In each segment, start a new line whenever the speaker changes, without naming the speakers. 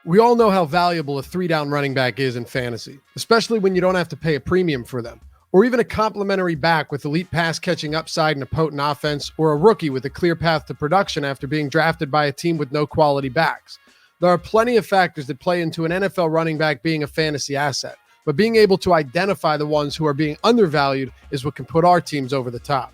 We all know how valuable a three-down running back is in fantasy, especially when you don't have to pay a premium for them, or even a complimentary back with elite pass-catching upside and a potent offense, or a rookie with a clear path to production after being drafted by a team with no quality backs. There are plenty of factors that play into an NFL running back being a fantasy asset, but being able to identify the ones who are being undervalued is what can put our teams over the top.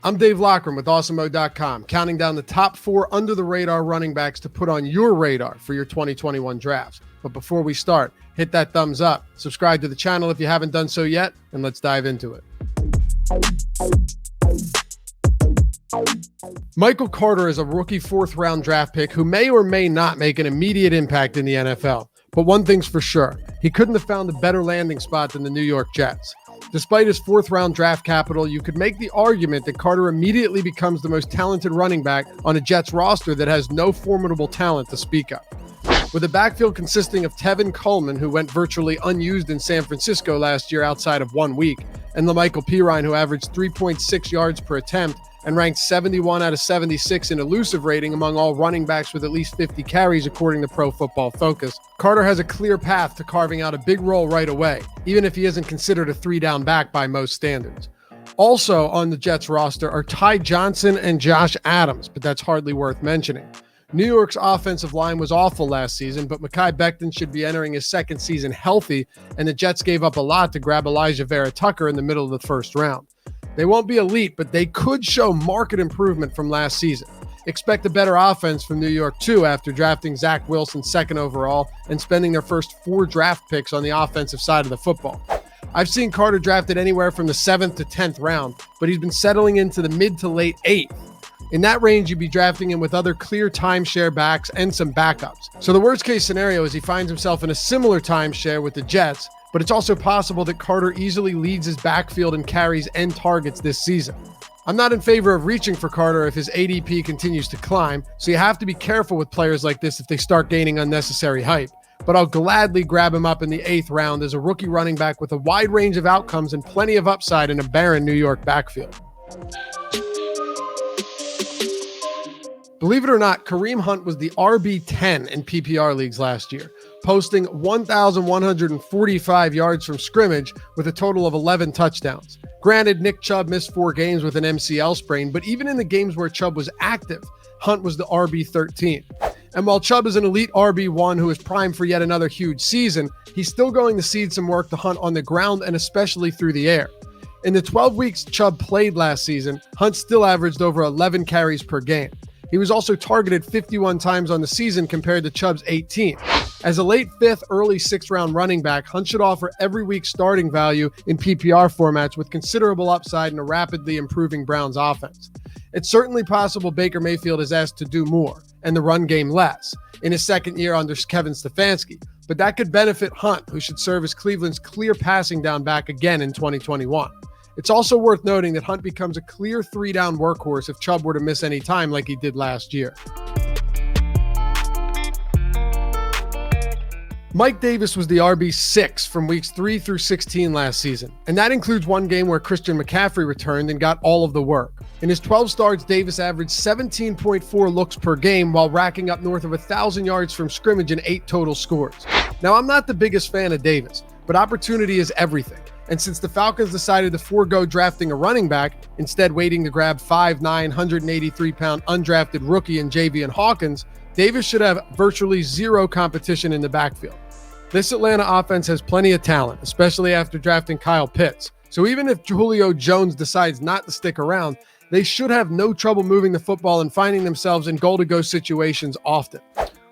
I'm Dave Loughran with Awesemo.com, counting down the top 4 under-the-radar running backs to put on your radar for your 2021 drafts. But before we start, hit that thumbs up, subscribe to the channel if you haven't done so yet, and let's dive into it. Michael Carter is a rookie 4th-round draft pick who may or may not make an immediate impact in the NFL. But one thing's for sure, he couldn't have found a better landing spot than the New York Jets. Despite his 4th-round draft capital, you could make the argument that Carter immediately becomes the most talented running back on a Jets roster that has no formidable talent to speak of. With a backfield consisting of Tevin Coleman, who went virtually unused in San Francisco last year outside of 1 week, and LaMichael Pirine, who averaged 3.6 yards per attempt and ranked 71 out of 76 in elusive rating among all running backs with at least 50 carries according to Pro Football Focus, Carter has a clear path to carving out a big role right away, even if he isn't considered a 3-down back by most standards. Also on the Jets roster are Ty Johnson and Josh Adams, but that's hardly worth mentioning. New York's offensive line was awful last season, but Mekhi Becton should be entering his 2nd season healthy, and the Jets gave up a lot to grab Elijah Vera Tucker in the middle of the 1st round. They won't be elite, but they could show marked improvement from last season. Expect a better offense from New York, too, after drafting Zach Wilson 2nd overall and spending their first 4 draft picks on the offensive side of the football. I've seen Carter drafted anywhere from the 7th to 10th round, but he's been settling into the mid to late 8th. In that range, you'd be drafting him with other clear timeshare backs and some backups. So the worst case scenario is he finds himself in a similar timeshare with the Jets, but it's also possible that Carter easily leads his backfield in carries and targets this season. I'm not in favor of reaching for Carter if his ADP continues to climb, so you have to be careful with players like this if they start gaining unnecessary hype. But I'll gladly grab him up in the 8th round as a rookie running back with a wide range of outcomes and plenty of upside in a barren New York backfield. Believe it or not, Kareem Hunt was the RB10 in PPR leagues last year, posting 1,145 yards from scrimmage with a total of 11 touchdowns. Granted, Nick Chubb missed 4 games with an MCL sprain, but even in the games where Chubb was active, Hunt was the RB13. And while Chubb is an elite RB1 who is primed for yet another huge season, he's still going to cede some work to Hunt on the ground and especially through the air. In the 12 weeks Chubb played last season, Hunt still averaged over 11 carries per game. He was also targeted 51 times on the season compared to Chubb's 18. As a late 5th, early 6th round running back, Hunt should offer every week starting value in PPR formats with considerable upside in a rapidly improving Browns offense. It's certainly possible Baker Mayfield is asked to do more and the run game less in his 2nd year under Kevin Stefanski, but that could benefit Hunt, who should serve as Cleveland's clear passing down back again in 2021. It's also worth noting that Hunt becomes a clear 3-down workhorse if Chubb were to miss any time like he did last year. Mike Davis was the RB6 from weeks 3 through 16 last season, and that includes 1 game where Christian McCaffrey returned and got all of the work. In his 12 starts, Davis averaged 17.4 looks per game while racking up north of 1,000 yards from scrimmage and 8 total scores. Now, I'm not the biggest fan of Davis, but opportunity is everything. And since the Falcons decided to forego drafting a running back, instead waiting to grab 5'9", 183-pound undrafted rookie in Javian Hawkins, Davis should have virtually 0 competition in the backfield. This Atlanta offense has plenty of talent, especially after drafting Kyle Pitts. So even if Julio Jones decides not to stick around, they should have no trouble moving the football and finding themselves in goal-to-go situations often.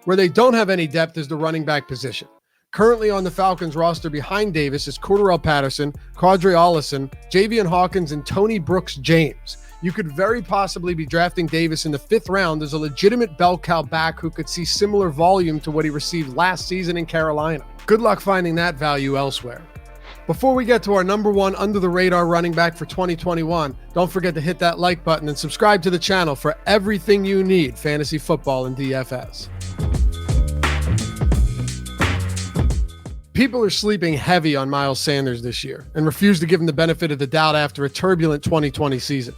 Where they don't have any depth is the running back position. Currently on the Falcons roster behind Davis is Cordarrelle Patterson, Quadri Ollison, Javian Hawkins, and Tony Brooks-James. You could very possibly be drafting Davis in the 5th round as a legitimate bell cow back who could see similar volume to what he received last season in Carolina. Good luck finding that value elsewhere. Before we get to our number 1 under-the-radar running back for 2021, don't forget to hit that like button and subscribe to the channel for everything you need fantasy football and DFS. People are sleeping heavy on Miles Sanders this year and refuse to give him the benefit of the doubt after a turbulent 2020 season.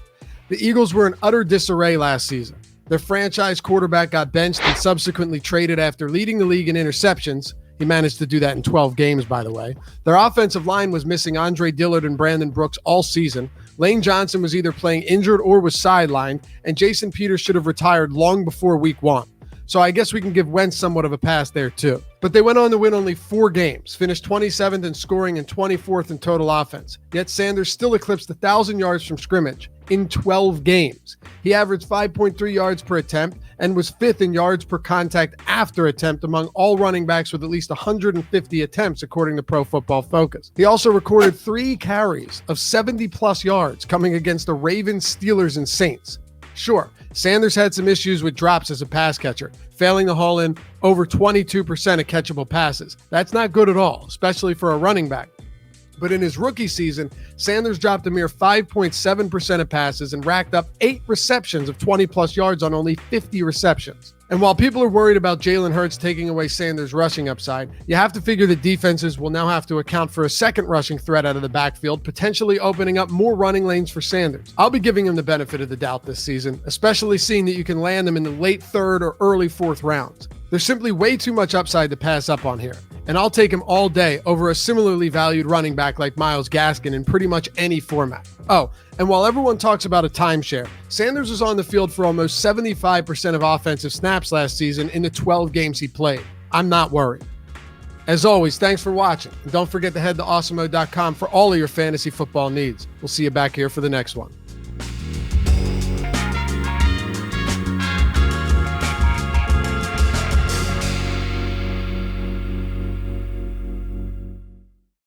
The Eagles were in utter disarray last season. Their franchise quarterback got benched and subsequently traded after leading the league in interceptions. He managed to do that in 12 games, by the way. Their offensive line was missing Andre Dillard and Brandon Brooks all season. Lane Johnson was either playing injured or was sidelined, and Jason Peters should have retired long before week 1. So I guess we can give Wentz somewhat of a pass there too. But they went on to win only 4 games, finished 27th in scoring and 24th in total offense. Yet Sanders still eclipsed 1,000 yards from scrimmage in 12 games. He averaged 5.3 yards per attempt and was 5th in yards per contact after attempt among all running backs with at least 150 attempts, according to Pro Football Focus. He also recorded 3 carries of 70-plus yards coming against the Ravens, Steelers, and Saints. Sure, Sanders had some issues with drops as a pass catcher, failing to haul in over 22% of catchable passes. That's not good at all, especially for a running back. But in his rookie season, Sanders dropped a mere 5.7% of passes and racked up 8 receptions of 20-plus yards on only 50 receptions. And while people are worried about Jalen Hurts taking away Sanders' rushing upside, you have to figure that defenses will now have to account for a second rushing threat out of the backfield, potentially opening up more running lanes for Sanders. I'll be giving him the benefit of the doubt this season, especially seeing that you can land him in the late 3rd or early 4th rounds. There's simply way too much upside to pass up on here, and I'll take him all day over a similarly valued running back like Myles Gaskin in pretty much any format. Oh, and while everyone talks about a timeshare, Sanders was on the field for almost 75% of offensive snaps last season in the 12 games he played. I'm not worried. As always, thanks for watching. And don't forget to head to Awesemo.com for all of your fantasy football needs. We'll see you back here for the next one.